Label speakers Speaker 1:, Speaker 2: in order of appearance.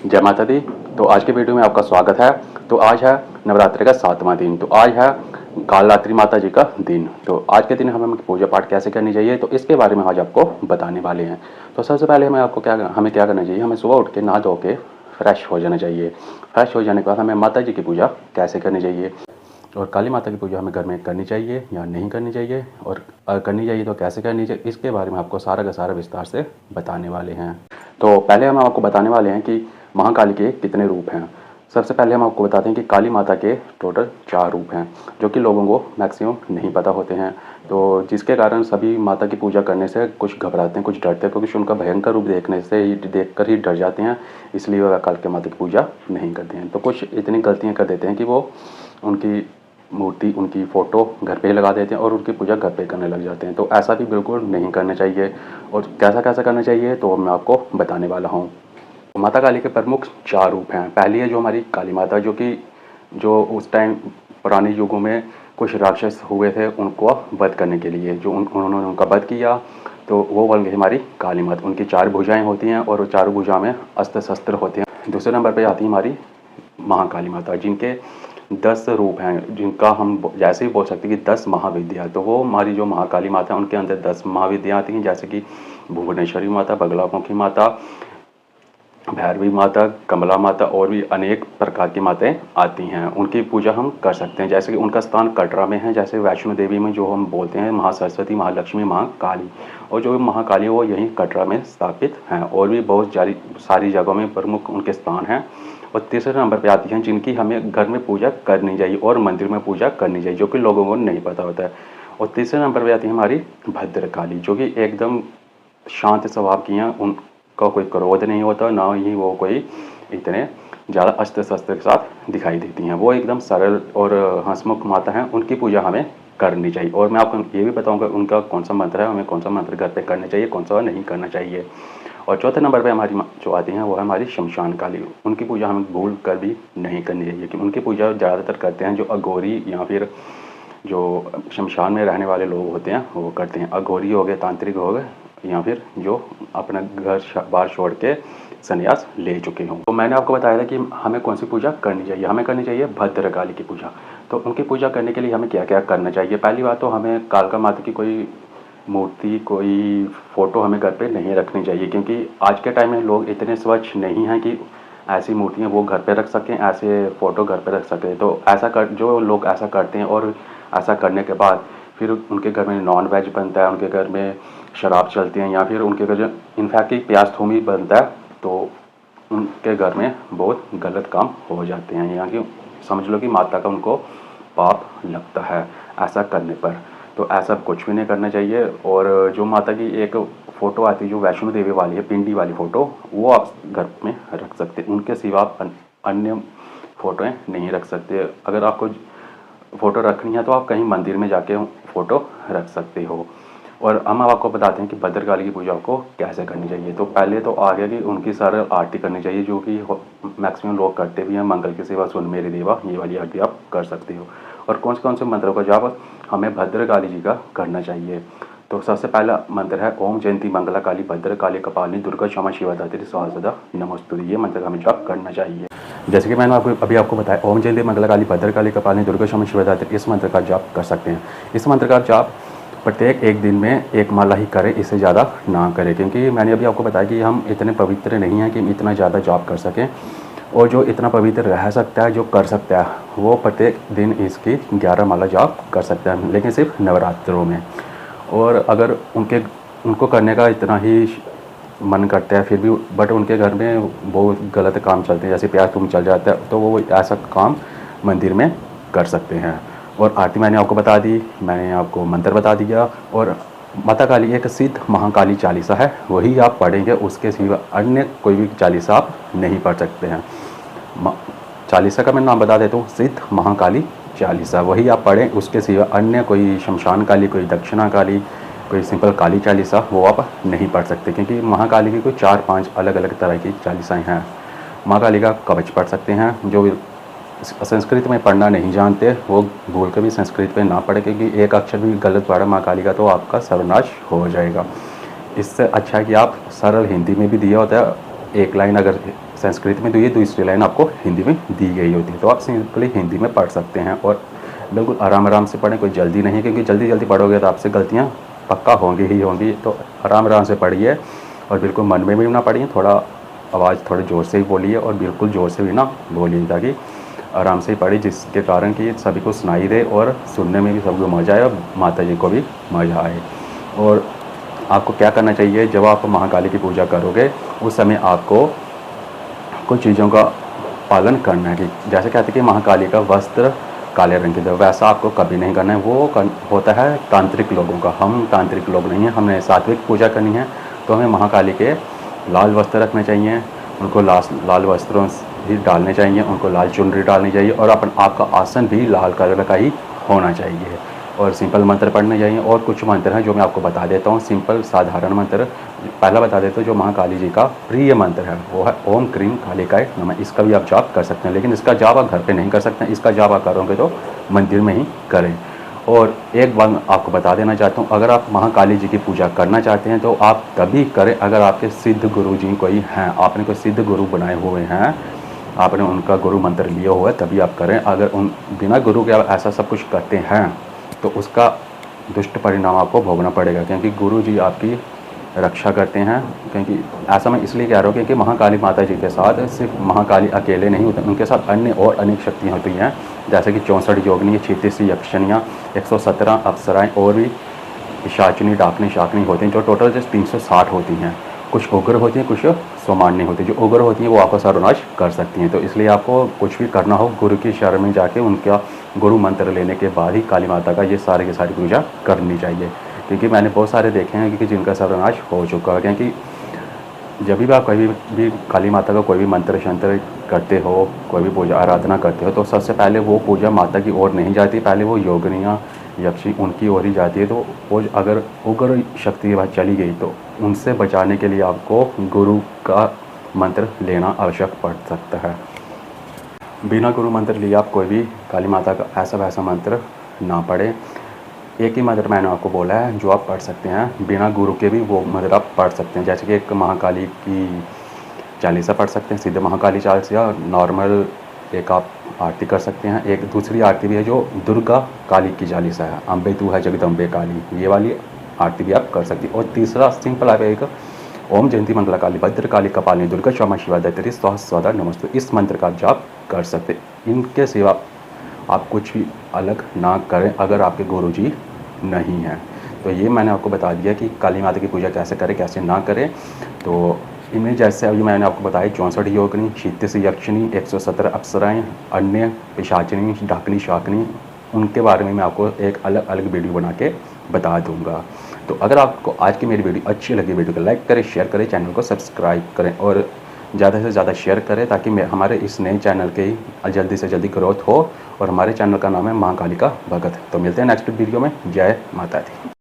Speaker 1: जय माता दी। तो आज के वीडियो में आपका स्वागत है। तो आज है नवरात्रि का 7वां दिन। तो आज है कालरात्रि माता जी का दिन। तो आज के दिन हमें पूजा पाठ कैसे करनी चाहिए, तो इसके बारे में आज आपको बताने वाले हैं। तो सबसे पहले हमें क्या करना चाहिए, हमें सुबह उठ के नहा धो के फ्रेश हो जाना चाहिए। फ्रेश हो जाने के बाद हमें माता जी की पूजा कैसे करनी चाहिए और काली माता की पूजा हमें घर में करनी चाहिए या नहीं करनी चाहिए, और करनी चाहिए तो कैसे करनी चाहिए, इसके बारे में आपको सारा का सारा विस्तार से बताने वाले हैं। तो पहले हम आपको बताने वाले हैं कि महाकाली के कितने रूप हैं। सबसे पहले हम आपको बताते हैं कि काली माता के टोटल 4 रूप हैं, जो कि लोगों को मैक्सिमम नहीं पता होते हैं। तो जिसके कारण सभी माता की पूजा करने से कुछ घबराते हैं, कुछ डरते हैं, क्योंकि उनका भयंकर रूप देखकर ही डर जाते हैं, इसलिए वह काली माता की पूजा नहीं करते हैं। तो कुछ इतनी गलतियाँ कर देते हैं कि वो उनकी मूर्ति, उनकी फ़ोटो घर पे ही लगा देते हैं और उनकी पूजा घर पे करने लग जाते हैं। तो ऐसा भी बिल्कुल नहीं करना चाहिए। और कैसा कैसा करना चाहिए तो मैं आपको बताने वाला हूँ। माता काली के प्रमुख 4 रूप हैं। पहली है जो हमारी काली माता, जो उस टाइम पुराने युगों में कुछ राक्षस हुए थे, उनको वध करने के लिए उन्होंने उनका वध किया, तो वो बन गई हमारी काली माता। उनकी 4 भुजाएँ होती हैं और वो चारों भुजा में अस्त्र शस्त्र होते हैं। दूसरे नंबर पे आती है हमारी महाकाली माता, जिनके 10 रूप हैं, जिनका हम जैसे ही बोल सकते हैं कि 10 महाविद्या। तो वो हमारी जो महाकाली माता है, उनके अंदर 10 महाविद्या आती हैं, जैसे कि भुवनेश्वरी माता, बगलामुखी माता, भैरवी माता, कमला माता और भी अनेक प्रकार की माताएं आती हैं। उनकी पूजा हम कर सकते हैं, जैसे कि उनका स्थान कटरा में है, जैसे वैष्णो देवी में जो हम बोलते हैं महासरस्वती, महालक्ष्मी, महाकाली, और जो महाकाली वो यहीं कटरा में स्थापित हैं। और भी बहुत सारी जगहों में प्रमुख उनके स्थान हैं। और तीसरे नंबर पे आती हैं जिनकी हमें घर में पूजा करनी चाहिए और मंदिर में पूजा करनी चाहिए, जो कि लोगों को नहीं पता होता है। और तीसरे नंबर पे आती है हमारी भद्रकाली, जो कि एकदम शांत स्वभाव की हैं। उनका कोई क्रोध नहीं होता, ना ही वो कोई इतने ज़्यादा अस्त्र शस्त्र के साथ दिखाई देती हैं। वो एकदम सरल और हंसमुख माता हैं। उनकी पूजा हमें करनी चाहिए। और मैं आपको ये भी बताऊंगा उनका कौन सा मंत्र है, हमें कौन सा मंत्र घर पे करना चाहिए, कौन सा नहीं करना चाहिए। और चौथे नंबर पे हमारी जो आती हैं वो है हमारी शमशान काली। उनकी पूजा हमें भूल कर भी नहीं करनी चाहिए, कि उनकी पूजा ज़्यादातर करते हैं जो अघोरी या फिर जो शमशान में रहने वाले लोग होते हैं वो करते हैं। अघोरी हो गए, तांत्रिक हो गए, या फिर जो अपना घर बार छोड़ के संन्यास ले चुके हों। तो मैंने आपको बताया था कि हमें कौन सी पूजा करनी चाहिए। हमें करनी चाहिए भद्रकाली की पूजा। तो उनकी पूजा करने के लिए हमें क्या क्या करना चाहिए। पहली बात तो हमें कालका माता की कोई मूर्ति, कोई फ़ोटो हमें घर पे नहीं रखनी चाहिए, क्योंकि आज के टाइम में लोग इतने स्वच्छ नहीं हैं कि ऐसी मूर्तियाँ वो घर पे रख सकें, ऐसे फ़ोटो घर पे रख सकें। तो जो लोग ऐसा करते हैं और ऐसा करने के बाद फिर उनके घर में नॉन वेज बनता है, उनके घर में शराब चलती हैं, या फिर उनके घर इनफैक्ट प्याज थूम ही बनता है, तो उनके घर में बहुत गलत काम हो जाते हैं, या कि समझ लो कि माता का उनको पाप लगता है ऐसा करने पर। तो ऐसा कुछ भी नहीं करना चाहिए। और जो माता की एक फ़ोटो आती है जो वैष्णो देवी वाली है, पिंडी वाली फ़ोटो, वो आप घर में रख सकते हैं। उनके सिवा आप अन्य फ़ोटोएँ नहीं रख सकते। अगर आपको फ़ोटो रखनी है तो आप कहीं मंदिर में जाके फ़ोटो रख सकते हो। और हम आपको बताते हैं कि भद्रकाली की पूजा को कैसे करनी चाहिए। तो पहले तो आ गया कि उनकी सरल आरती करनी चाहिए, जो कि मैक्सिमम लोग करते भी हैं। मंगल की सेवा सुन मेरी देवा, ये वाली आरती आप कर सकते हो। और कौन से मंत्रों का जाप हमें भद्रकाली जी का करना चाहिए। तो सबसे पहला मंत्र है ओम जयंती मंगला काली भद्रकाली कपालिनी दुर्गा क्षमा शिवा धात्री स्वाहा नमस्तुते। ये मंत्र हमें जाप करना चाहिए। जैसे कि मैंने अभी आपको बताया, ओम जयंती मंगला काली भद्रकाली कपालिनी दुर्गा क्षमा शिवा धात्री, इस मंत्र का जाप कर सकते हैं। इस मंत्र का जाप प्रत्येक एक दिन में एक माला ही करें, इससे ज़्यादा ना करें, क्योंकि मैंने अभी आपको बताया कि हम इतने पवित्र नहीं हैं कि हम इतना ज़्यादा जाप कर सकें। और जो इतना पवित्र रह सकता है, जो कर सकता है, वो प्रत्येक दिन इसकी 11 माला जाप कर सकता है, लेकिन सिर्फ नवरात्रों में। और अगर उनको करने का इतना ही मन करता है फिर भी, बट उनके घर में बहुत गलत काम चलते हैं, जैसे प्याज तुम चल जाता है, तो वो ऐसा काम मंदिर में कर सकते हैं। और आरती मैंने आपको बता दी, मैंने आपको मंत्र बता दिया। और माता काली एक सिद्ध महाकाली चालीसा है, वही आप पढ़ेंगे, उसके सिवा अन्य कोई भी चालीसा आप नहीं पढ़ सकते हैं। चालीसा का मैं नाम बता देता हूँ, सिद्ध महाकाली चालीसा, वही आप पढ़ें। उसके सिवा अन्य कोई शमशान काली, कोई दक्षिणा काली, कोई सिंपल काली चालीसा वो आप नहीं पढ़ सकते, क्योंकि महाकाली की कोई 4-5 अलग अलग तरह की चालीसाएँ हैं। महाकाली का कवच पढ़ सकते हैं। जो संस्कृत में पढ़ना नहीं जानते वो भूल कर भी संस्कृत में ना पढ़े, क्योंकि एक अक्षर भी गलत पढ़ा महाकाली का तो आपका सर्वनाश हो जाएगा। इससे अच्छा है कि आप सरल हिंदी में भी दिया होता है, एक लाइन अगर संस्कृत में दी है, दूसरी लाइन आपको हिंदी में दी गई होती है। तो आप सिंपली हिंदी में पढ़ सकते हैं और बिल्कुल आराम आराम से पढ़ें, कोई जल्दी नहीं है, क्योंकि जल्दी जल्दी पढ़ोगे तो आपसे गलतियाँ पक्का होंगी ही होंगी। तो आराम आराम से पढ़िए और बिल्कुल मन में भी ना पढ़िए, थोड़ा आवाज़ थोड़े ज़ोर से ही बोलिए और बिल्कुल ज़ोर से भी ना बोलिए, ताकि आराम से ही पढ़िए, जिसके कारण कि सभी को सुनाई दे और सुनने में भी सबको मज़ा आए और माता जी को भी मज़ा आए। और आपको क्या करना चाहिए, जब आप महाकाली की पूजा करोगे उस समय आपको कुछ चीज़ों का पालन करना है। कि जैसे कहते हैं कि महाकाली का वस्त्र काले रंग की, वैसा आपको कभी नहीं करना है। वो होता है तांत्रिक लोगों का, हम तांत्रिक लोग नहीं हैं, हमने सात्विक पूजा करनी है। तो हमें महाकाली के लाल वस्त्र रखने चाहिए, उनको लाल वस्त्रों ही डालने चाहिए, उनको लाल चुनरी डालनी चाहिए और आपका आसन भी लाल कलर का ही होना चाहिए। और सिंपल मंत्र पढ़ने चाहिए। और कुछ मंत्र हैं जो मैं आपको बता देता हूँ, सिंपल साधारण मंत्र। पहला बता देता हूँ, जो महाकाली जी का प्रिय मंत्र है वो है ओम क्रीम कालिकाय नमः। इसका भी आप जाप कर सकते हैं, लेकिन इसका जाप आप घर पे नहीं कर सकते हैं, इसका जाप आप करोगे तो मंदिर में ही करें। और एक बात आपको बता देना चाहता हूँ, अगर आप महाकाली जी की पूजा करना चाहते हैं तो आप तभी करें अगर आपके सिद्ध गुरु जी कोई हैं, आपने कोई सिद्ध गुरु बनाए हुए हैं, आपने उनका गुरु मंत्र लिया हुआ है, तभी आप करें। अगर उन बिना गुरु के आप ऐसा सब कुछ करते हैं तो उसका दुष्ट परिणाम आपको भोगना पड़ेगा, क्योंकि गुरु जी आपकी रक्षा करते हैं। क्योंकि ऐसा मैं इसलिए कह रहा हूँ क्योंकि महाकाली माता जी के साथ सिर्फ महाकाली अकेले नहीं होते, उनके साथ अन्य और अनेक शक्तियाँ होती हैं, जैसे कि 64 योगिनी, 36 यक्षिणियाँ, 117 अप्सराएँ और भी पिशाचिनी, डाकनी, शाकनी होती हैं, जो टोटल जस्ट 360 होती हैं। कुछ उग्र होती हैं, कुछ सामान्य होती है। जो उग्र होती हैं वो आपका सर्वनाश कर सकती हैं। तो इसलिए आपको कुछ भी करना हो, गुरु की शरण में जाके उनका गुरु मंत्र लेने के बाद ही काली माता का ये सारी की सारी पूजा करनी चाहिए। क्योंकि मैंने बहुत सारे देखे हैं कि जिनका सर्वनाश हो चुका है। क्योंकि जब भी आप कभी भी काली माता का कोई भी मंत्र शंत्र करते हो, कोई भी पूजा आराधना करते हो, तो सबसे पहले वो पूजा माता की ओर नहीं जाती, पहले वो योगिनियाँ यक्षी उनकी ओर ही जाती है। तो वो अगर उग्र शक्ति के बाद चली गई तो उनसे बचाने के लिए आपको गुरु का मंत्र लेना आवश्यक पड़ सकता है। बिना गुरु मंत्र लिए आप कोई भी काली माता का ऐसा वैसा मंत्र ना पढ़े। एक ही मंत्र मैंने आपको बोला है जो आप पढ़ सकते हैं, बिना गुरु के भी वो मंत्र आप पढ़ सकते हैं। जैसे कि एक महाकाली की चालीसा पढ़ सकते हैं, सीधे महाकाली चालीसा, नॉर्मल एक आप आरती कर सकते हैं। एक दूसरी आरती भी है जो दुर्गा काली की चालीसा है, अम्बे तू है जगदम्बे काली, ये वाली आरती भी आप कर सकते हैं। और तीसरा सिंपल आप एक ओम जयंती मंगला काली भद्र काली कपालिनी दुर्गा क्षमा शिवा दैत्री स्वाहा स्वादा नमस्तु, इस मंत्र का आप जाप कर सकते। इनके सिवा आप कुछ भी अलग ना करें अगर आपके गुरु जी नहीं हैं। तो ये मैंने आपको बता दिया कि काली माता की पूजा कैसे करें कैसे ना करें। तो इनमें जैसे अभी मैंने आपको बताया 64 योगिनी, 36 यक्षिणी, 117 अप्सराएँ, अन्य पिशाचिनी, डाकनी, शाकनी, उनके बारे में मैं आपको एक अलग अलग वीडियो बना के बता दूंगा। तो अगर आपको आज की मेरी वीडियो अच्छी लगी, वीडियो को लाइक करें, शेयर करें, चैनल को सब्सक्राइब करें और ज़्यादा से ज़्यादा शेयर करें, ताकि हमारे इस नए चैनल की जल्दी से जल्दी ग्रोथ हो। और हमारे चैनल का नाम है महाकाली का भगत। तो मिलते हैं नेक्स्ट वीडियो में। जय माता दी।